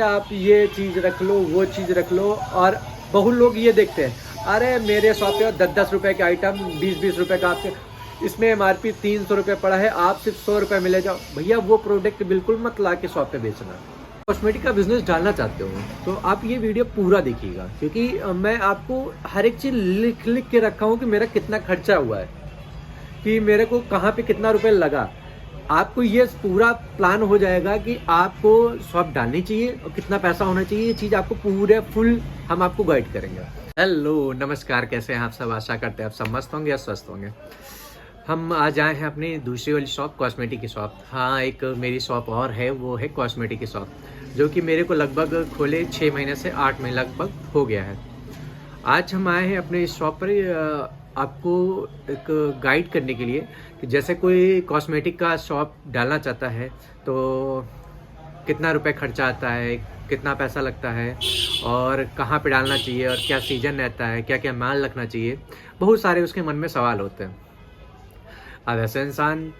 आप ये चीज़ रख लो, वो चीज़ रख लो। और बहुत लोग ये देखते हैं, अरे मेरे शॉप पे 10-10 रुपए के आइटम 20-20 रुपए का आपके, इसमें MRP 300 रुपये पड़ा है, आप सिर्फ 100 रुपये में ले जाओ। भैया वो प्रोडक्ट बिल्कुल मत ला के शॉप पे बेचना। कॉस्मेटिक का बिजनेस डालना चाहते हो तो आप ये वीडियो पूरा देखिएगा, क्योंकि मैं आपको हर एक चीज़ लिख के रखा हूँ कि मेरा कितना खर्चा हुआ है, कि मेरे को कहाँ पे कितना रुपए लगा। आपको ये पूरा प्लान हो जाएगा कि आपको शॉप डालनी चाहिए और कितना पैसा होना चाहिए। ये चीज़ आपको पूरे फुल हम आपको गाइड करेंगे। हेलो नमस्कार, कैसे हैं आप सब? आशा करते हैं आप सब मस्त होंगे या स्वस्थ होंगे। हम आज आए हैं अपनी दूसरी वाली शॉप, कॉस्मेटिक की शॉप। हाँ, एक मेरी शॉप और है, वो है कॉस्मेटिक की शॉप, जो कि मेरे को लगभग खोले 6 महीने से 8 महीने लगभग हो गया है। आज हम आए हैं अपने इस शॉप पर आपको एक गाइड करने के लिए कि जैसे कोई कॉस्मेटिक का शॉप डालना चाहता है तो कितना रुपए खर्चा आता है, कितना पैसा लगता है और कहाँ पे डालना चाहिए और क्या सीजन रहता है, क्या क्या माल रखना चाहिए। बहुत सारे उसके मन में सवाल होते हैं। अब ऐसे इंसान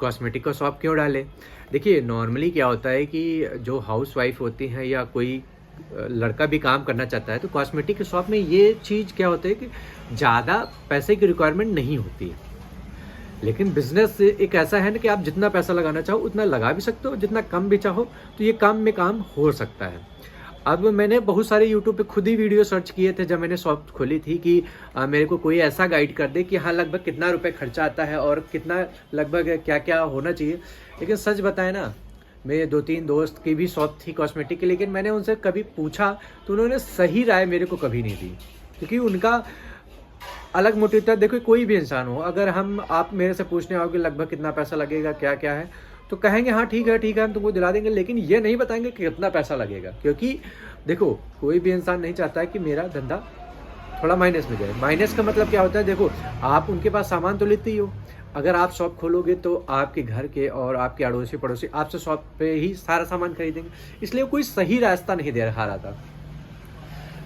कॉस्मेटिक का शॉप क्यों डाले? देखिए, नॉर्मली क्या होता है कि जो हाउस वाइफ होती हैं या कोई लड़का भी काम करना चाहता है तो कॉस्मेटिक के शॉप में ये चीज़ क्या होता है कि ज़्यादा पैसे की रिक्वायरमेंट नहीं होती है। लेकिन बिजनेस एक ऐसा है ना कि आप जितना पैसा लगाना चाहो उतना लगा भी सकते हो, जितना कम भी चाहो तो ये काम में काम हो सकता है। अब मैंने बहुत सारे यूट्यूब पे खुद ही वीडियो सर्च किए थे जब मैंने शॉप खोली थी कि मेरे को कोई ऐसा गाइड कर दे कि हाँ लगभग कितना रुपए खर्चा आता है और कितना लगभग क्या क्या होना चाहिए। लेकिन सच बताएं ना, मेरे 2-3 दोस्त की भी शॉप थी कॉस्मेटिक की, लेकिन मैंने उनसे कभी पूछा तो उन्होंने सही राय मेरे को कभी नहीं दी, क्योंकि उनका अलग मोटिव था। देखो, कोई भी इंसान हो, अगर आप मेरे से पूछने आओगे लगभग कितना पैसा लगेगा, क्या क्या है, तो कहेंगे हाँ ठीक है हम तुमको दिला देंगे, लेकिन ये नहीं बताएंगे कि कितना पैसा लगेगा। क्योंकि देखो, कोई भी इंसान नहीं चाहता है कि मेरा धंधा थोड़ा माइनस में जाए। माइनस का मतलब क्या होता है? देखो, आप उनके पास सामान तो लेते ही हो। अगर आप शॉप खोलोगे तो आपके घर के और आपके अड़ोसी पड़ोसी आपसे शॉप पे ही सारा सामान खरीदेंगे, इसलिए कोई सही रास्ता नहीं दे रहा था।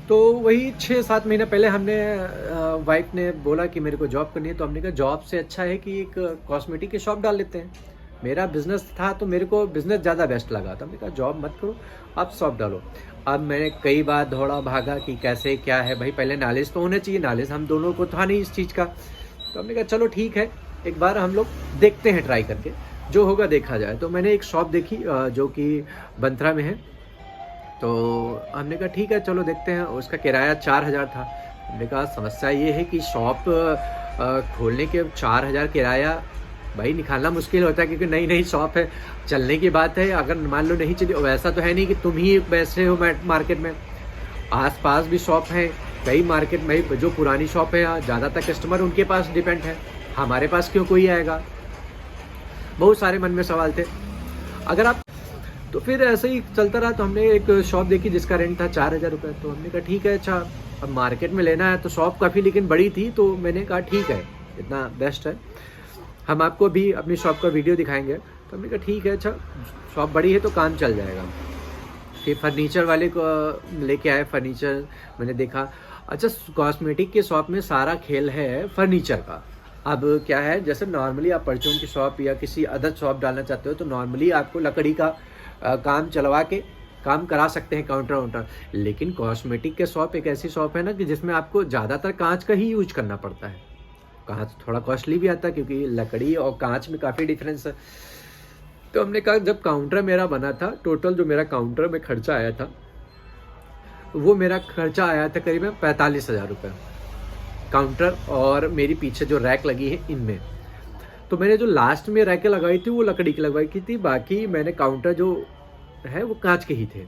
तो वही 6-7 महीने पहले हमने वाइफ ने बोला कि मेरे को जॉब करनी है, तो हमने कहा जॉब से अच्छा है कि एक कॉस्मेटिक की शॉप डाल लेते हैं। मेरा बिजनेस था तो मेरे को बिजनेस ज़्यादा बेस्ट लगा था। हमने कहा जॉब मत करो, आप शॉप डालो। अब मैंने कई बार दौड़ा भागा कि कैसे क्या है, भाई पहले नॉलेज तो होना चाहिए। नॉलेज हम दोनों को था नहीं इस चीज़ का, तो हमने कहा चलो ठीक है, एक बार हम लोग देखते हैं, ट्राई करके जो होगा देखा जाए। तो मैंने एक शॉप देखी जो कि बंथरा में है, तो हमने कहा ठीक है चलो देखते हैं। उसका किराया 4,000 था। हमने कहा समस्या ये है कि शॉप खोलने के 4,000 किराया भाई निकालना मुश्किल होता है, क्योंकि नई नई शॉप है, चलने की बात है। अगर मान लो नहीं चली, वैसा तो है नहीं कि तुम ही बैठे हो मार्केट में, आसपास भी शॉप है कई मार्केट में। जो पुरानी शॉप है ज़्यादातर कस्टमर उनके पास डिपेंड है, हमारे पास क्यों कोई आएगा? बहुत सारे मन में सवाल थे। अगर आप तो फिर ऐसे ही चलता रहा। तो हमने एक शॉप देखी जिसका रेंट था 4,000 रुपये। तो हमने कहा ठीक है, अच्छा अब मार्केट में लेना है तो शॉप काफ़ी लेकिन बड़ी थी, तो मैंने कहा ठीक है, इतना बेस्ट है, हम आपको भी अपनी शॉप का वीडियो दिखाएंगे। तो हमने कहा ठीक है, अच्छा शॉप बड़ी है तो काम चल जाएगा। फिर फर्नीचर वाले को लेके आए, फर्नीचर मैंने देखा। अच्छा, कॉस्मेटिक के शॉप में सारा खेल है फर्नीचर का। अब क्या है, जैसे नॉर्मली आप परचून की शॉप या किसी अदर शॉप डालना चाहते हो तो नॉर्मली आपको लकड़ी का काम चलवा के काम करा सकते हैं, काउंटर वाउंटर। लेकिन कॉस्मेटिक के शॉप एक ऐसी शॉप है ना कि जिसमें आपको ज़्यादातर कांच का ही यूज करना पड़ता है। कांच थोड़ा कॉस्टली भी आता है, क्योंकि लकड़ी और कांच में काफ़ी डिफरेंस है। तो हमने कहा जब काउंटर मेरा बना था, टोटल जो मेरा काउंटर में खर्चा आया था, वो मेरा खर्चा आया था करीबन 45,000 रुपये, काउंटर और मेरी पीछे जो रैक लगी है इनमें। तो मैंने जो लास्ट में रैकें लगाई थी वो लकड़ी की लगवाई की थी, बाकी मैंने काउंटर जो है वो कांच के ही थे।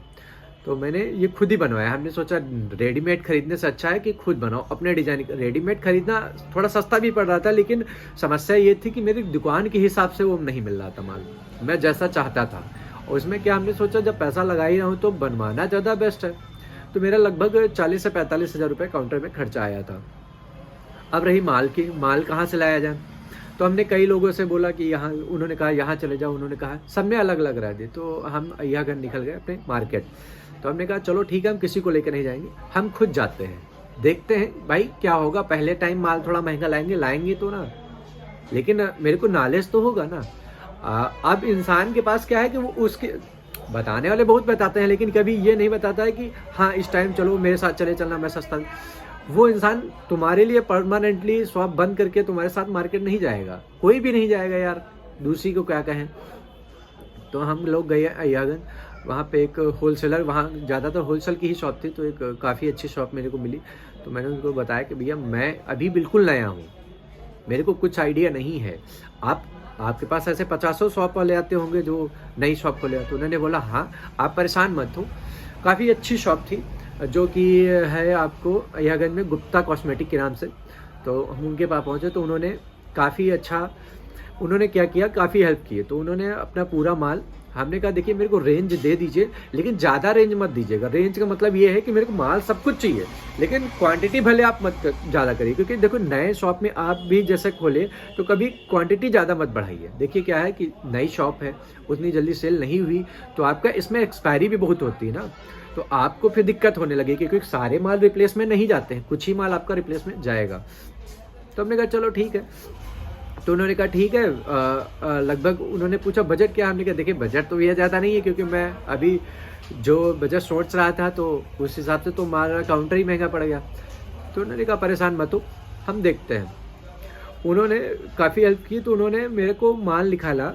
तो मैंने ये खुद ही बनवाया। हमने सोचा रेडीमेड खरीदने से अच्छा है कि खुद बनाओ अपने डिजाइन। रेडीमेड खरीदना थोड़ा सस्ता भी पड़ रहा था, लेकिन समस्या ये थी कि मेरी दुकान के हिसाब से वो नहीं मिल रहा था माल, मैं जैसा चाहता था। और उसमें क्या, हमने सोचा जब पैसा लगा ही रहा हूँ तो बनवाना ज़्यादा बेस्ट है। तो मेरा लगभग 40 से 45,000 रुपये काउंटर में खर्चा आया था। अब रही माल की, माल कहाँ से लाया जाए? तो हमने कई लोगों से बोला कि यहाँ, उन्होंने कहा यहाँ चले जाओ, उन्होंने कहा, सब में अलग अलग राय दी। तो हम अय्यागढ़ निकल गए अपने मार्केट। तो हमने कहा चलो ठीक है, हम किसी को लेकर नहीं जाएंगे, हम खुद जाते हैं, देखते हैं भाई क्या होगा। पहले टाइम माल थोड़ा महंगा लाएंगे तो ना, लेकिन मेरे को नॉलेज तो होगा ना। अब इंसान के पास क्या है कि वो उसके बताने वाले बहुत बताते हैं, लेकिन कभी ये नहीं बताता है कि हाँ इस टाइम चलो मेरे साथ चले चलना, मैं सस्ता। वो इंसान तुम्हारे लिए परमानेंटली शॉप बंद करके तुम्हारे साथ मार्केट नहीं जाएगा, कोई भी नहीं जाएगा यार, दूसरी को क्या कहें। तो हम लोग गए अयागंज, वहाँ पे एक होलसेलर, वहाँ ज़्यादातर होलसेल की ही शॉप थी, तो एक काफ़ी अच्छी शॉप मेरे को मिली। तो मैंने उनको बताया कि भैया मैं अभी बिल्कुल नया हूँ, मेरे को कुछ आइडिया नहीं है, आपके पास ऐसे 50 शॉप वाले आते होंगे जो नई शॉप खोले। तो उन्होंने बोला हाँ आप परेशान मत हो, काफ़ी अच्छी शॉप थी जो कि है आपको अयागंज में गुप्ता कॉस्मेटिक के नाम से। तो हम उनके पास पहुँचे तो उन्होंने काफ़ी अच्छा, उन्होंने क्या किया, काफ़ी हेल्प की। तो उन्होंने अपना पूरा माल, हमने कहा देखिए मेरे को रेंज दे दीजिए, लेकिन ज़्यादा रेंज मत दीजिएगा। रेंज का मतलब ये है कि मेरे को माल सब कुछ चाहिए, लेकिन क्वांटिटी भले आप मत ज़्यादा करिए, क्योंकि देखो नए शॉप में आप भी जैसे खोले तो कभी क्वांटिटी ज़्यादा मत बढ़ाइए। देखिए क्या है कि नई शॉप है, उतनी जल्दी सेल नहीं हुई, तो आपका इसमें एक्सपायरी भी बहुत होती है ना, तो आपको फिर दिक्कत होने लगेगी, क्योंकि सारे माल रिप्लेस में नहीं जाते हैं, कुछ ही माल आपका रिप्लेस में जाएगा। तो हमने कहा चलो ठीक है। तो उन्होंने कहा ठीक है, लगभग उन्होंने पूछा बजट क्या, हमने कहा देखिए बजट तो ये ज़्यादा नहीं है, क्योंकि मैं अभी जो बजट सोच रहा था तो उस हिसाब से तो हमारा काउंटर ही महंगा पड़ गया। तो उन्होंने कहा परेशान मत हो, हम देखते हैं। उन्होंने काफ़ी हेल्प की, तो उन्होंने मेरे को माल निकाला,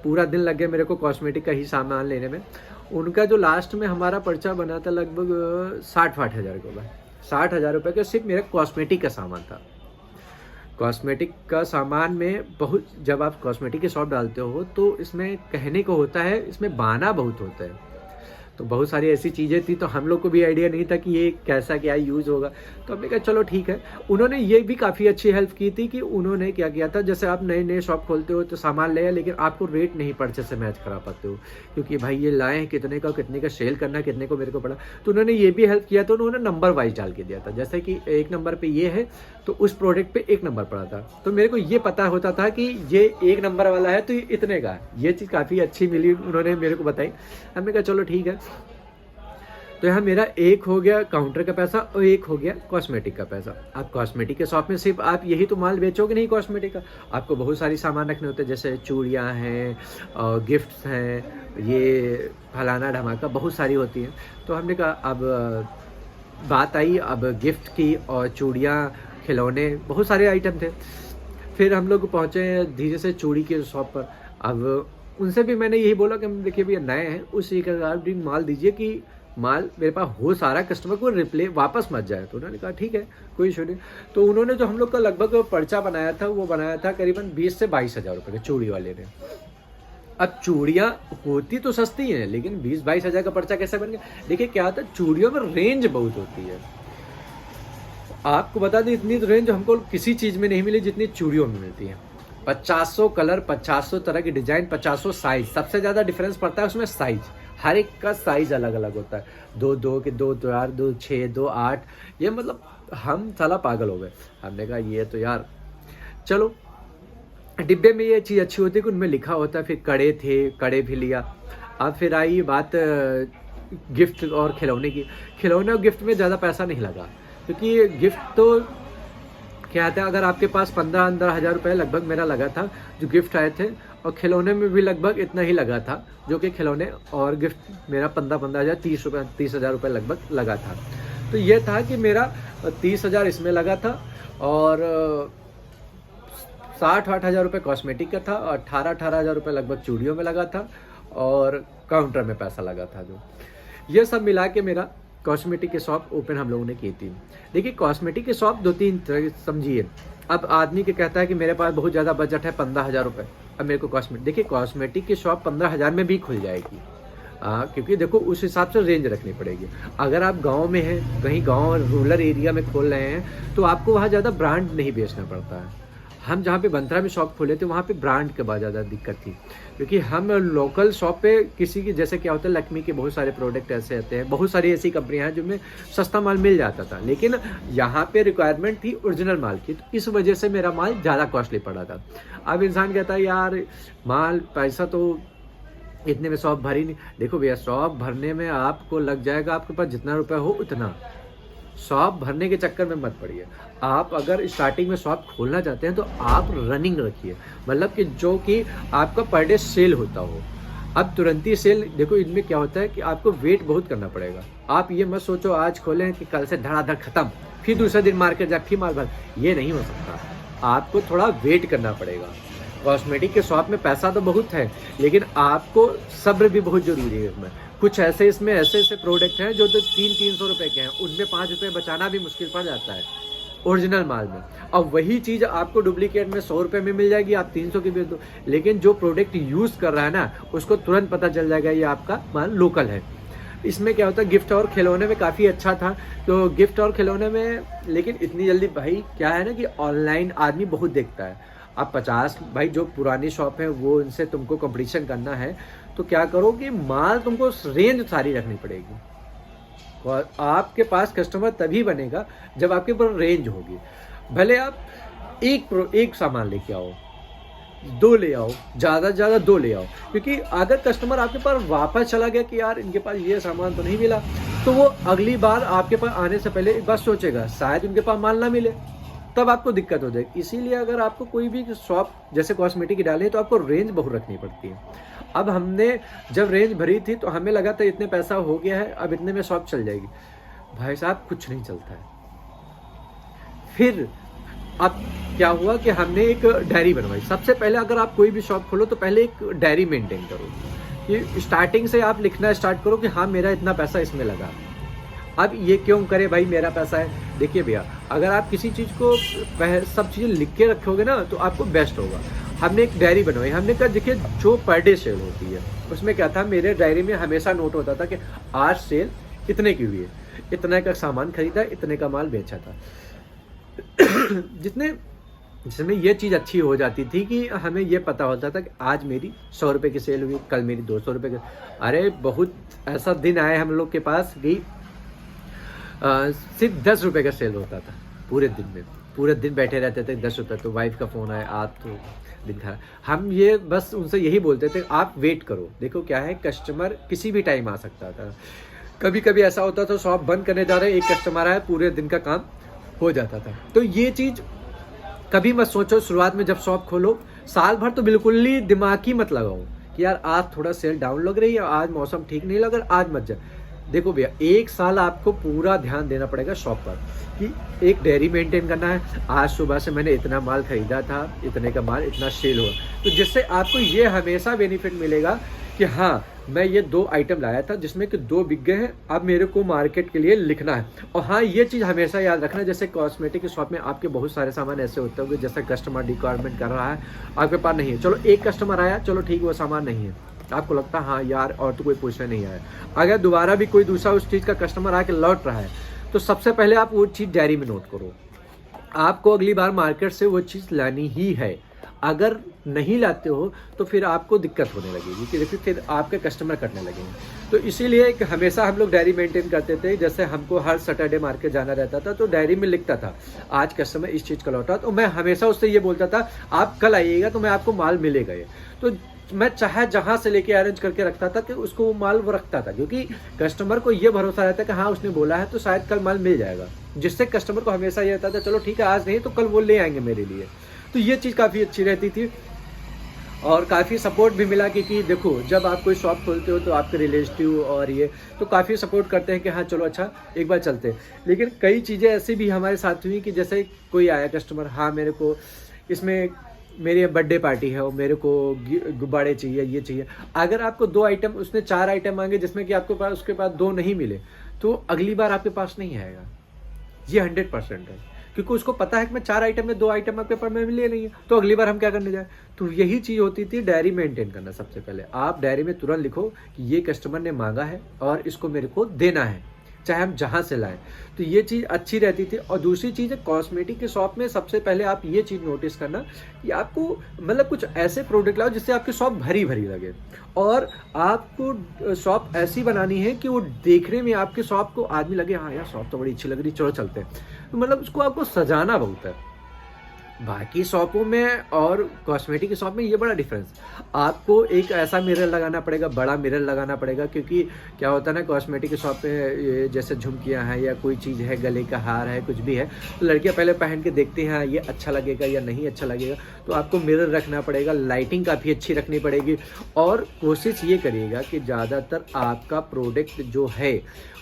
पूरा दिन लग गया मेरे को कॉस्मेटिक का ही सामान लेने में। उनका जो लास्ट में हमारा पर्चा बना था लगभग 60-60 हज़ार का, 60,000 रुपये का सिर्फ मेरा कॉस्मेटिक का सामान था। कॉस्मेटिक का सामान में बहुत, जब आप कॉस्मेटिक की शॉप डालते हो तो इसमें कहने को होता है, इसमें बहाना बहुत होता है, तो बहुत सारी ऐसी चीज़ें थी, तो हम लोग को भी आइडिया नहीं था कि ये कैसा क्या यूज़ होगा। तो हमने कहा चलो ठीक है। उन्होंने ये भी काफ़ी अच्छी हेल्प की थी कि उन्होंने क्या किया था, जैसे आप नए नए शॉप खोलते हो तो सामान ले, लेकिन आपको रेट नहीं पर्चे से मैच करा पाते हो, क्योंकि भाई ये लाए हैं कितने का सेल करना कितने को मेरे को पड़ा। तो उन्होंने ये भी हेल्प किया, तो उन्होंने नंबर वाइज डाल के दिया था, जैसे कि 1 नंबर पर ये है तो उस प्रोडक्ट पे 1 नंबर पड़ा था, तो मेरे को ये पता होता था कि ये 1 नंबर वाला है तो ये इतने का है। ये चीज़ काफ़ी अच्छी मिली, उन्होंने मेरे को बताई। हमने कहा चलो ठीक है। तो यहाँ मेरा एक हो गया काउंटर का पैसा और एक हो गया कॉस्मेटिक का पैसा। आप कॉस्मेटिक के शॉप में सिर्फ आप यही तो माल बेचोगे नहीं, कॉस्मेटिक का आपको बहुत सारी सामान रखने होते हैं, जैसे चूड़ियाँ हैं और गिफ्ट्स हैं, ये फलाना धमाका बहुत सारी होती हैं। तो हमने कहा अब बात आई अब गिफ्ट की, और चूड़ियाँ, खिलौने, बहुत सारे आइटम थे। फिर हम लोग पहुँचे धीरे से चूड़ी की शॉप पर। अब उनसे भी मैंने यही बोला कि देखिए भैया नए हैं, उस एक माल दीजिए कि माल मेरे पास हो सारा, कस्टमर को रिप्ले वापस मत जाए। तो उन्होंने कहा ठीक है कोई इशू नहीं। तो उन्होंने जो हम लोग का लगभग पर्चा बनाया था, वो बनाया था करीबन 20 से 22 हज़ार रुपये के, चूड़ी वाले ने। अब चूड़ियाँ होती तो सस्ती हैं, लेकिन 20-22 हज़ार का पर्चा कैसे बन गया। देखिए क्या होता है, चूड़ियों में रेंज बहुत होती है। आपको बता दें इतनी रेंज हमको किसी चीज़ में नहीं मिली जितनी चूड़ियों में मिलती है। 50 कलर, 50 तरह की डिजाइन, 50 साइज, सबसे ज़्यादा डिफरेंस पड़ता है उसमें साइज। हर एक का साइज अलग अलग होता है, 2 के 2, 4, 2, 6, 2, 8, ये मतलब हम साला पागल हो गए। हमने कहा ये तो यार चलो, डिब्बे में ये चीज़ अच्छी होती है कि उनमें लिखा होता है। फिर कड़े थे, कड़े भी लिया। अब फिर आई बात गिफ्ट और खिलौने की। खिलौने और गिफ्ट में ज़्यादा पैसा नहीं लगा, क्योंकि गिफ्ट तो क्या था, अगर आपके पास 15-15 हज़ार रुपये लगभग मेरा लगा था जो गिफ्ट आए थे, और खिलौने में भी लगभग इतना ही लगा था, जो कि खिलौने और गिफ्ट मेरा 15-15 हज़ार, 30 हज़ार रुपये लगभग लगा था। तो ये था कि मेरा 30 हज़ार इसमें लगा था, और 60-60 हज़ार रुपये कॉस्मेटिक का था, और 18-18 हज़ार रुपये लगभग चूड़ियों में लगा था, और काउंटर में पैसा लगा था। जो ये सब मिला के मेरा कॉस्मेटिक की शॉप ओपन हम लोगों ने की थी। देखिए कॉस्मेटिक की शॉप 2-3 तरह समझिए। अब आदमी के कहता है कि मेरे पास बहुत ज़्यादा बजट है, 15 हज़ार रुपये, अब मेरे को कॉस्मेटिक, देखिए कॉस्मेटिक की शॉप 15 हज़ार में भी खुल जाएगी, क्योंकि देखो उस हिसाब से रेंज रखनी पड़ेगी। अगर आप गांव में हैं, कहीं गांव रूरल एरिया में खोल रहे हैं, तो आपको वहाँ ज़्यादा ब्रांड नहीं बेचना पड़ता है। हम जहाँ पे बंथरा में शॉप खोले थे, वहाँ पे ब्रांड के बाद ज़्यादा दिक्कत थी, क्योंकि हम लोकल शॉप पे किसी की, जैसे क्या होता है लक्ष्मी के बहुत सारे प्रोडक्ट ऐसे आते हैं, बहुत सारी ऐसी कंपनियां हैं जिनमें सस्ता माल मिल जाता था, लेकिन यहाँ पे रिक्वायरमेंट थी ओरिजिनल माल की, तो इस वजह से मेरा माल ज़्यादा कॉस्टली पड़ा था। अब इंसान कहता है यार माल पैसा तो इतने में शॉप भरी नहीं। देखो भैया, शॉप भरने में आपको लग जाएगा, आपके पास जितना रुपया हो उतना। शॉप भरने के चक्कर में मत पड़िए। आप अगर स्टार्टिंग में शॉप खोलना चाहते हैं तो आप रनिंग रखिए, मतलब कि जो कि आपका पर डे सेल होता हो। अब तुरंत ही सेल देखो, इनमें क्या होता है कि आपको वेट बहुत करना पड़ेगा। आप ये मत सोचो आज खोलें कि कल से धड़ाधड़ खत्म, फिर दूसरे दिन मार्केट जाए फिर माल भर, ये नहीं हो सकता। आपको थोड़ा वेट करना पड़ेगा। कॉस्मेटिक के शॉप में पैसा तो बहुत है, लेकिन आपको सब्र भी बहुत जरूरी है। इसमें कुछ ऐसे ऐसे प्रोडक्ट हैं जो तो 300-300 रुपए के हैं, उनमें 5 रुपए बचाना भी मुश्किल पड़ जाता है ओरिजिनल माल में। अब वही चीज़ आपको डुप्लीकेट में 100 रुपये में मिल जाएगी, आप 300 की बेच दो, लेकिन जो प्रोडक्ट यूज़ कर रहा है ना, उसको तुरंत पता चल जाएगा ये आपका माल लोकल है। इसमें क्या होता है, गिफ्ट और खिलौने में काफ़ी अच्छा था, तो गिफ्ट और खिलौने में, लेकिन इतनी जल्दी भाई क्या है ना कि ऑनलाइन आदमी बहुत देखता है। आप 50 भाई जो पुरानी शॉप है वो इनसे तुमको कंपटीशन करना है, तो क्या करो कि माल तुमको रेंज सारी रखनी पड़ेगी। और आपके पास कस्टमर तभी बनेगा जब आपके पास रेंज होगी। भले आप एक सामान लेके आओ, 2 ले आओ, ज़्यादा से ज़्यादा 2 ले आओ, क्योंकि अगर कस्टमर आपके पास वापस चला गया कि यार इनके पास ये सामान तो नहीं मिला, तो वो अगली बार आपके पास आने से पहले एक बार सोचेगा शायद उनके पास माल ना मिले, तब आपको दिक्कत हो जाएगी। इसीलिए अगर आपको कोई भी शॉप जैसे कॉस्मेटिक की डालें तो आपको रेंज बहुत रखनी पड़ती है। अब हमने जब रेंज भरी थी तो हमें लगा था इतने पैसा हो गया है, अब इतने में शॉप चल जाएगी। भाई साहब कुछ नहीं चलता है। फिर अब क्या हुआ कि हमने एक डायरी बनवाई। सबसे पहले अगर आप कोई भी शॉप खोलो तो पहले एक डायरी मेंटेन करो, कि स्टार्टिंग से आप लिखना स्टार्ट करो कि हाँ मेरा इतना पैसा इसमें लगा। अब ये क्यों करे भाई, मेरा पैसा है। देखिए भैया, अगर आप किसी चीज़ को सब चीज़ें लिख के रखोगे ना तो आपको बेस्ट होगा। हमने एक डायरी बनवाई, हमने कहा देखिए जो पर डे सेल होती है उसमें क्या था, मेरे डायरी में हमेशा नोट होता था कि आज सेल इतने की हुई है, इतने का सामान खरीदा, इतने का माल बेचा था। जिसमें ये चीज़ अच्छी हो जाती थी कि हमें ये पता होता था कि आज मेरी 100 रुपये की सेल हुई, कल मेरी 200 रुपये की। अरे बहुत ऐसा दिन आए हम लोग के पास कि सिर्फ 10 रुपये का सेल होता था पूरे दिन में। पूरे दिन बैठे रहते थे, 10 रुपये। तो वाइफ का फ़ोन आया, आप तो दिन खा। हम ये बस उनसे यही बोलते थे आप वेट करो। देखो क्या है, कस्टमर किसी भी टाइम आ सकता था। कभी कभी ऐसा होता था शॉप बंद करने जा रहे, एक कस्टमर आया, पूरे दिन का काम हो जाता था। तो ये चीज़ कभी मत सोचो शुरुआत में जब शॉप खोलो, साल भर तो बिल्कुल ही दिमाग ही मत लगाओ कि यार आज थोड़ा सेल डाउन लग रही है, आज मौसम ठीक नहीं लग रहा, आज मत जा। देखो भैया, 1 साल आपको पूरा ध्यान देना पड़ेगा शॉप पर कि एक डायरी मेंटेन करना है। आज सुबह से मैंने इतना माल खरीदा था, इतने का माल इतना सेल हुआ, तो जिससे आपको ये हमेशा बेनिफिट मिलेगा कि हाँ मैं ये 2 आइटम लाया था जिसमें कि 2 बिक गए हैं, अब मेरे को मार्केट के लिए लिखना है। और हाँ ये चीज़ हमेशा याद रखना, जैसे कॉस्मेटिक की शॉप में आपके बहुत सारे सामान ऐसे होते होंगे जैसे कस्टमर रिक्वायरमेंट कर रहा है, आपके पास नहीं है। चलो एक कस्टमर आया, चलो ठीक वो सामान नहीं है, आपको लगता है हाँ यार और तो कोई पूछने नहीं आया। अगर दोबारा भी कोई दूसरा उस चीज़ का कस्टमर आके लौट रहा है तो सबसे पहले आप वो चीज़ डायरी में नोट करो। आपको अगली बार मार्केट से वो चीज़ लानी ही है। अगर नहीं लाते हो तो फिर आपको दिक्कत होने लगेगी कि देखिए फिर आपके कस्टमर कटने लगेंगे। तो इसीलिए हमेशा हम लोग डायरी मेंटेन करते थे। जैसे हमको हर सैटरडे मार्केट जाना रहता था तो डायरी में लिखता था आज कस्टमर इस चीज़ का लौटा, तो मैं हमेशा उससे ये बोलता था आप कल आइएगा तो मैं आपको माल मिलेगा। ये तो मैं चाहे जहाँ से लेके अरेंज करके रखता था कि उसको वो माल वो रखता था, क्योंकि कस्टमर को ये भरोसा रहता है कि हाँ उसने बोला है तो शायद कल माल मिल जाएगा, जिससे कस्टमर को हमेशा ये रहता था चलो ठीक है आज नहीं तो कल वो ले आएंगे मेरे लिए। तो ये चीज़ काफ़ी अच्छी रहती थी और काफ़ी सपोर्ट भी मिला कि देखो जब आप कोई शॉप खोलते हो तो आपके रिलेटिव और ये तो काफ़ी सपोर्ट करते हैं कि हाँ चलो अच्छा एक बार चलते हैं। लेकिन कई चीज़ें ऐसी भी हमारे साथ हुई कि जैसे कोई आया कस्टमर, हाँ मेरे को इसमें मेरी बर्थडे पार्टी है और मेरे को गुब्बारे चाहिए, ये चाहिए। अगर आपको 2 आइटम, उसने 4 आइटम मांगे जिसमें कि आपके पास उसके पास 2 नहीं मिले तो अगली बार आपके पास नहीं आएगा। ये 100% है, क्योंकि उसको पता है कि मैं 4 आइटम में 2 आइटम आपके पास में मिले नहीं है तो अगली बार हम क्या करने जाए। तो यही चीज़ होती थी डायरी मेंटेन करना। सबसे पहले आप डायरी में तुरंत लिखो कि ये कस्टमर ने मांगा है और इसको मेरे को देना है, चाहे हम जहाँ से लाएं। तो ये चीज़ अच्छी रहती थी। और दूसरी चीज़ है कॉस्मेटिक के शॉप में सबसे पहले आप ये चीज़ नोटिस करना कि आपको मतलब कुछ ऐसे प्रोडक्ट लाओ जिससे आपकी शॉप भरी भरी लगे, और आपको शॉप ऐसी बनानी है कि वो देखने में आपके शॉप को आदमी लगे हाँ यार शॉप तो बड़ी अच्छी लग रही, चलो चलते हैं। तो मतलब उसको आपको सजाना बहुत है। बाकी शॉपों में और कॉस्मेटिक की शॉप में ये बड़ा डिफरेंस। आपको एक ऐसा मिरर लगाना पड़ेगा, बड़ा मिरर लगाना पड़ेगा, क्योंकि क्या होता है ना, कॉस्मेटिक की शॉप में ये जैसे झुमकियां हैं या कोई चीज़ है, गले का हार है, कुछ भी है, तो लड़कियां पहले पहन के देखती हैं ये अच्छा लगेगा या नहीं अच्छा लगेगा। तो आपको मिरर रखना पड़ेगा, लाइटिंग काफ़ी अच्छी रखनी पड़ेगी, और कोशिश ये करिएगा कि ज़्यादातर आपका प्रोडक्ट जो है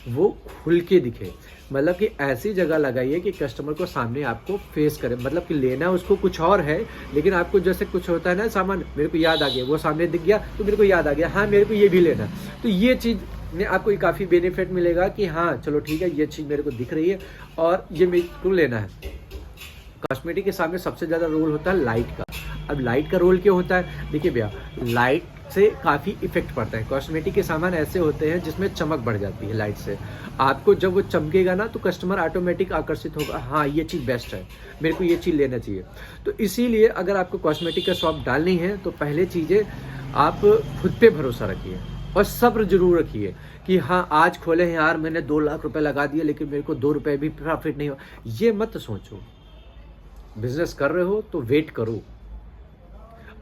वो खुल के दिखे। मतलब कि ऐसी जगह लगाइए कि कस्टमर को सामने आपको फेस करे, मतलब कि लेना उसको कुछ और है, लेकिन आपको जैसे कुछ होता है ना, सामान मेरे को याद आ गया, वो सामने दिख गया तो मेरे को याद आ गया, हाँ मेरे को ये भी लेना। तो ये चीज़ में आपको काफ़ी बेनिफिट मिलेगा कि हाँ चलो ठीक है, ये चीज़ मेरे को दिख रही है और ये मेरे को लेना है। कॉस्मेटिक के सामने सबसे ज़्यादा रोल होता है लाइट का। अब लाइट का रोल क्या होता है, देखिए भैया, लाइट से काफ़ी इफेक्ट पड़ता है। कॉस्मेटिक के सामान ऐसे होते हैं जिसमें चमक बढ़ जाती है लाइट से। आपको जब वो चमकेगा ना तो कस्टमर ऑटोमेटिक आकर्षित होगा, हाँ ये चीज़ बेस्ट है, मेरे को ये चीज़ लेना चाहिए। तो इसीलिए अगर आपको कॉस्मेटिक का शॉप डालनी है तो पहले चीज़ें आप खुद पे भरोसा रखिए और सब्र जरूर रखिए कि हाँ आज खोले हैं यार, मैंने 2 लाख रुपए लगा दिए लेकिन मेरे को 2 रुपए भी प्रॉफिट नहीं हो। ये मत सोचो। बिजनेस कर रहे हो तो वेट करो,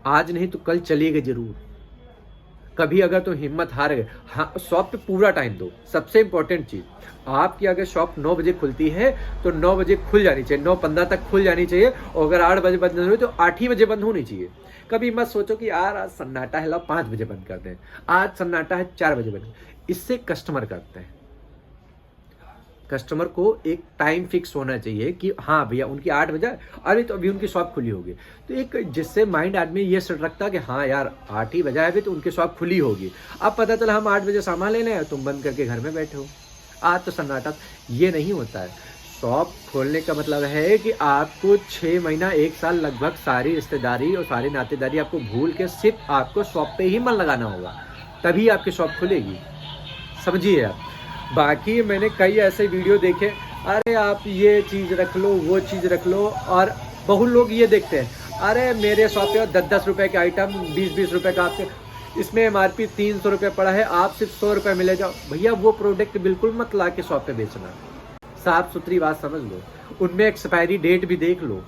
आज नहीं तो कल चलिएगा जरूर। कभी अगर तो हिम्मत हार गए, हाँ शॉप पे पूरा टाइम दो। सबसे इंपॉर्टेंट चीज, आपकी अगर शॉप 9 बजे खुलती है तो 9 बजे खुल जानी चाहिए, 9:15 तक खुल जानी चाहिए। और अगर 8 बजे बंद हुई तो 8 ही बजे बंद होनी चाहिए। कभी मत सोचो कि यार आज सन्नाटा है, ला 5 बजे बंद कर दें, आज सन्नाटा है 4 बजे बंद। इससे कस्टमर करते हैं। कस्टमर को एक टाइम फिक्स होना चाहिए कि हाँ भैया उनकी 8 बजे, अरे तो अभी उनकी शॉप खुली होगी। तो एक जिससे माइंड आदमी ये सेट रखता है कि हाँ यार 8 ही बजे अभी तो उनकी शॉप खुली होगी। अब पता चला हम 8 बजे सामान लेने आए, तुम बंद करके घर में बैठे हो, आज तो सन्नाटा। ये नहीं होता है। शॉप खोलने का मतलब है कि आपको 6 महीना 1 साल लगभग सारी रिश्तेदारी और सारी नातेदारी आपको भूल के सिर्फ आपको शॉप पे ही मन लगाना होगा, तभी आपकी शॉप खुलेगी। समझिए आप। बाकी मैंने कई ऐसे वीडियो देखे, अरे आप ये चीज़ रख लो, वो चीज़ रख लो, और बहुत लोग ये देखते हैं, अरे मेरे शॉप पे 10-10 रुपए के आइटम 20-20 रुपए का, आपके इसमें MRP 300 रुपये पड़ा है, आप सिर्फ 100 रुपये में ले जाओ। भैया वो प्रोडक्ट बिल्कुल मत ला के शॉप पे बेचना। साफ सुथरी बात समझ लो, उनमें एक्सपायरी डेट भी देख लो।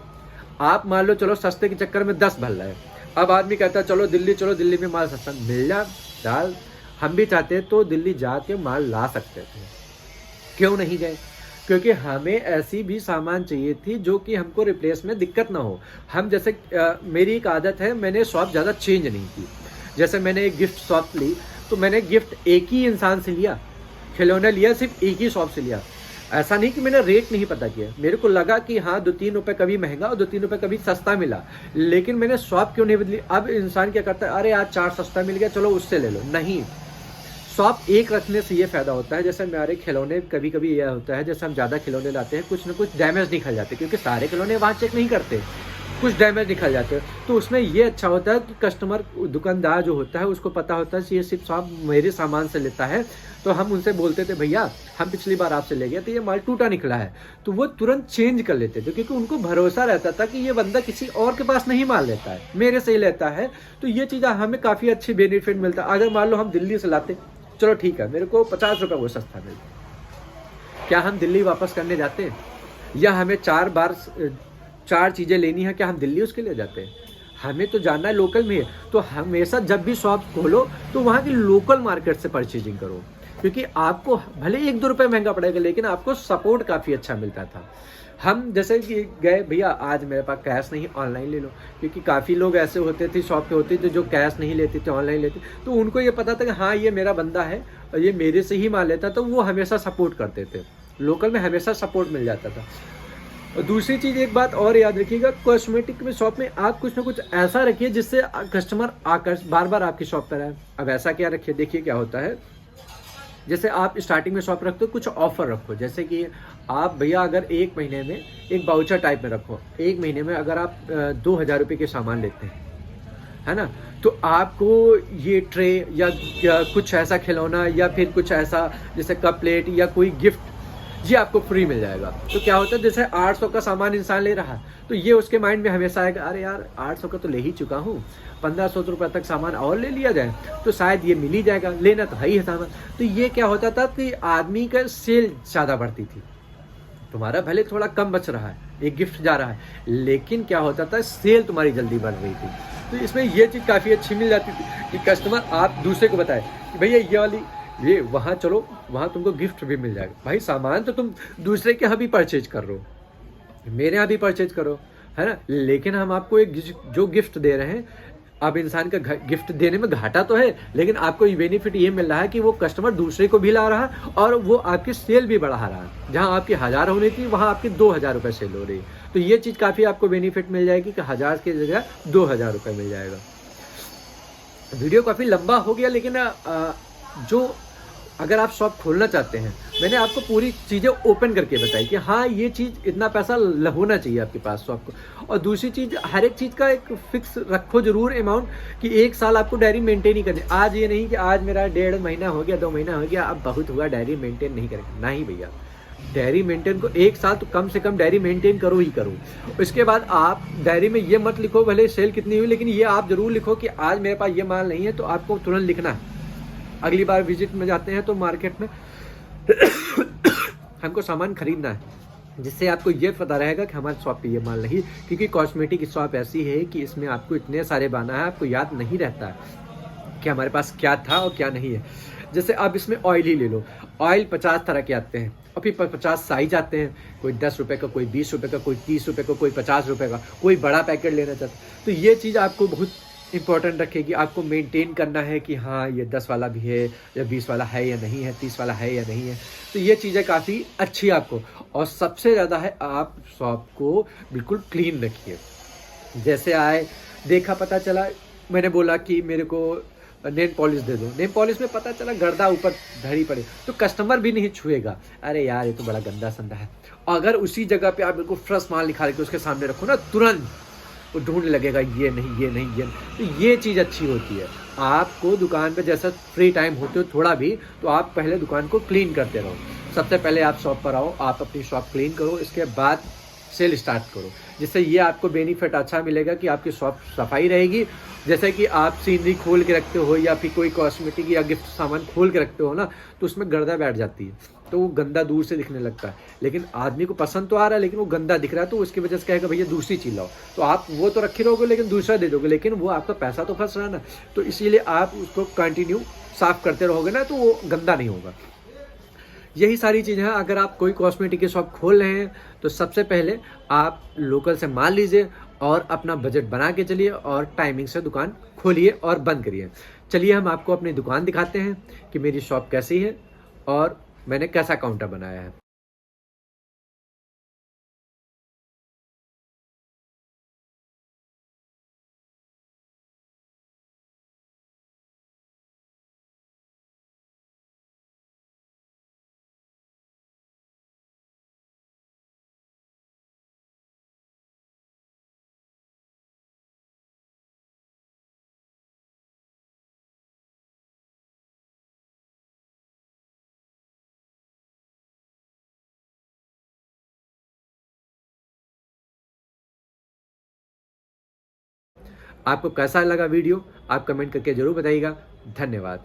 आप मान लो चलो सस्ते के चक्कर में 10 भर रहे हैं, अब आदमी कहता है चलो दिल्ली में माल सस्ता मिल जाए। हम भी चाहते हैं तो दिल्ली जाके माल ला सकते थे, क्यों नहीं गए? क्योंकि हमें ऐसी भी सामान चाहिए थी जो कि हमको रिप्लेस में दिक्कत ना हो। हम जैसे मेरी एक आदत है, मैंने शॉप ज़्यादा चेंज नहीं की। जैसे मैंने एक गिफ्ट शॉप ली तो मैंने गिफ्ट एक ही इंसान से लिया, खिलौना लिया सिर्फ एक ही शॉप से लिया। ऐसा नहीं कि मैंने रेट नहीं पता किया, मेरे को लगा कि हाँ 2-3 रुपये कभी महंगा और 2-3 रुपये कभी सस्ता मिला, लेकिन मैंने शॉप क्यों नहीं बदली। अब इंसान क्या करता है, अरे आज 4 सस्ता मिल गया चलो उससे ले लो, नहीं। शॉप एक रखने से ये फ़ायदा होता है, जैसे हमारे खिलौने कभी कभी यह होता है, जैसे हम ज़्यादा खिलौने लाते हैं कुछ ना कुछ डैमेज निकल जाते, क्योंकि सारे खिलौने वहाँ चेक नहीं करते, कुछ डैमेज निकल जाते हैं। तो उसमें ये अच्छा होता है कि कस्टमर दुकानदार जो होता है उसको पता होता है कि ये सिर्फ शॉप मेरे सामान से लेता है। तो हम उनसे बोलते थे भैया हम पिछली बार आपसे ले गए तो ये माल टूटा निकला है, तो वो तुरंत चेंज कर लेते थे, क्योंकि उनको भरोसा रहता था कि ये बंदा किसी और के पास नहीं माल लेता है, मेरे से ही लेता है। तो ये चीज़ हमें काफ़ी अच्छी बेनिफिट मिलता है। अगर मान लो हम दिल्ली से लाते, चलो ठीक है मेरे को 50 रुपये वो सस्ता मिलता, क्या हम दिल्ली वापस करने जाते हैं? या हमें 4 चीज़ें लेनी है, क्या हम दिल्ली उसके लिए जाते हैं? हमें तो जानना है लोकल में है। तो हमेशा जब भी शॉप खोलो तो वहाँ की लोकल मार्केट से परचेजिंग करो, क्योंकि आपको भले 1-2 रुपये महंगा पड़ेगा लेकिन आपको सपोर्ट काफ़ी अच्छा मिलता था। हम जैसे कि गए भैया आज मेरे पास कैश नहीं, ऑनलाइन ले लो, क्योंकि काफ़ी लोग ऐसे होते थे शॉप पे होते थे जो कैश नहीं लेते थे, ऑनलाइन लेते, तो उनको ये पता था कि हाँ ये मेरा बंदा है और ये मेरे से ही माल लेता, तो वो हमेशा सपोर्ट करते थे। लोकल में हमेशा सपोर्ट मिल जाता था। और दूसरी चीज़ एक बात और याद रखिएगा, कॉस्मेटिक में शॉप में आप कुछ ना कुछ ऐसा रखिए जिससे कस्टमर आकर बार बार आपकी शॉप पर आए। अब ऐसा क्या रखिए, देखिए क्या होता है, जैसे आप स्टार्टिंग में शॉप रखते हो कुछ ऑफर रखो, जैसे कि आप भैया अगर 1 महीने में एक बाउचर टाइप में रखो, 1 महीने में अगर आप 2000 रुपये के सामान लेते हैं, है ना, तो आपको ये ट्रे या कुछ ऐसा खिलौना या फिर कुछ ऐसा जैसे कप प्लेट या कोई गिफ्ट ये आपको फ्री मिल जाएगा। तो क्या होता है, जैसे 800 का सामान इंसान ले रहा है तो ये उसके माइंड में हमेशा आएगा, अरे यार 800 का तो ले ही चुका हूँ, 1500 रुपये तक सामान और ले लिया जाए तो शायद ये मिल ही जाएगा, लेना तो है ही है सामान। तो ये क्या होता था कि आदमी का सेल ज़्यादा बढ़ती थी। तुम्हारा भले थोड़ा कम बच रहा है एक गिफ्ट जा रहा है, लेकिन क्या होता था, सेल तुम्हारी जल्दी बढ़ रही थी। तो इसमें ये चीज़ काफ़ी अच्छी मिल जाती थी कि कस्टमर आप दूसरे को बताए कि भैया ये वाली, ये वहाँ चलो, वहाँ तुमको गिफ्ट भी मिल जाएगा। भाई सामान तो तुम दूसरे के यहाँ भी परचेज कर रहे हो, मेरे यहाँ भी परचेज करो, है ना, लेकिन हम आपको एक जो गिफ्ट दे रहे हैं, अब इंसान का गिफ्ट देने में घाटा तो है, लेकिन आपको ये बेनिफिट ये मिल रहा है कि वो कस्टमर दूसरे को भी ला रहा है और वो आपकी सेल भी बढ़ा रहा है। जहाँ आपकी 1000 होनी थी वहाँ आपकी 2000 रुपये सेल हो रही है। तो ये चीज़ काफ़ी आपको बेनिफिट मिल जाएगी कि 1000 की जगह 2000 रुपये मिल जाएगा। वीडियो काफ़ी लंबा हो गया, लेकिन जो अगर आप शॉप खोलना चाहते हैं, मैंने आपको पूरी चीज़ें ओपन करके बताई कि हाँ ये चीज़ इतना पैसा होना चाहिए आपके पास शॉप को। और दूसरी चीज़, हर एक चीज़ का एक फिक्स रखो जरूर अमाउंट कि 1 साल आपको डायरी मेंटेन ही करनी। आज ये नहीं कि आज मेरा 1.5 महीना हो गया, 2 महीना हो गया, अब बहुत हुआ, डायरी मेंटेन नहीं करेंगे, नहीं भैया। डायरी मेंटेन को 1 साल तो कम से कम डायरी मेंटेन करो ही करो। उसके बाद आप डायरी में ये मत लिखो भले सेल कितनी हुई, लेकिन ये आप जरूर लिखो कि आज मेरे पास ये माल नहीं है, तो आपको तुरंत लिखना है। अगली बार विजिट में जाते हैं तो मार्केट में हमको सामान खरीदना है, जिससे आपको ये पता रहेगा कि हमारी शॉप पे ये माल नहीं, क्योंकि कॉस्मेटिक की शॉप ऐसी है कि इसमें आपको इतने सारे बाना है, आपको याद नहीं रहता है कि हमारे पास क्या था और क्या नहीं है। जैसे अब इसमें ऑयल ही ले लो, ऑयल 50 तरह के आते हैं और फिर 50 साइज आते हैं, कोई 10 रुपये का, कोई 20 रुपये का, कोई 30 रुपये का, कोई 50 रुपये का, कोई बड़ा पैकेट लेना चाहता है। तो ये चीज़ आपको बहुत इंपॉर्टेंट रखेगी, आपको मेंटेन करना है कि हाँ ये 10 वाला भी है या 20 वाला है या नहीं है, 30 वाला है या नहीं है। तो ये चीज़ें काफ़ी अच्छी आपको, और सबसे ज़्यादा है आप शॉप को बिल्कुल क्लीन रखिए। जैसे आए, देखा, पता चला, मैंने बोला कि मेरे को नेल पॉलिश दे दो, नेल पॉलिश में पता चला गर्दा ऊपर धरी पड़े, तो कस्टमर भी नहीं छुएगा, अरे यार ये तो बड़ा गंदा संदा है। अगर उसी जगह पे आप बिल्कुल फ्रेश माल निकाल के उसके सामने रखो ना, तुरंत वो ढूंढने लगेगा ये नहीं, ये नहीं, ये नहीं। तो ये चीज़ अच्छी होती है। आपको दुकान पे जैसा फ्री टाइम होते हो थोड़ा भी, तो आप पहले दुकान को क्लीन करते रहो। सबसे पहले आप शॉप पर आओ, आप अपनी शॉप क्लीन करो, इसके बाद सेल स्टार्ट करो, जिससे ये आपको बेनिफिट अच्छा मिलेगा कि आपकी शॉप सफाई रहेगी। जैसे कि आप सीनरी खोल के रखते हो या फिर कोई कॉस्मेटिक या गिफ्ट सामान खोल के रखते हो ना, तो उसमें गर्दा बैठ जाती है, तो वो गंदा दूर से दिखने लगता है। लेकिन आदमी को पसंद तो आ रहा है, लेकिन वो गंदा दिख रहा है, तो उसकी वजह से कहेगा भैया दूसरी चीज़ लाओ, तो आप वो तो रखे रहोगे लेकिन दूसरा दे दोगे, लेकिन वो आपका पैसा तो फंस रहा है ना। तो इसीलिए आप उसको कंटिन्यू साफ करते रहोगे ना, तो वो गंदा नहीं होगा। यही सारी चीज़ें हैं। अगर आप कोई कॉस्मेटिक की शॉप खोल रहे हैं, तो सबसे पहले आप लोकल से माल लीजिए और अपना बजट बना के चलिए और टाइमिंग से दुकान खोलिए और बंद करिए। चलिए हम आपको अपनी दुकान दिखाते हैं कि मेरी शॉप कैसी है और मैंने कैसा काउंटर बनाया है। आपको कैसा लगा वीडियो, आप कमेंट करके ज़रूर बताइएगा। धन्यवाद।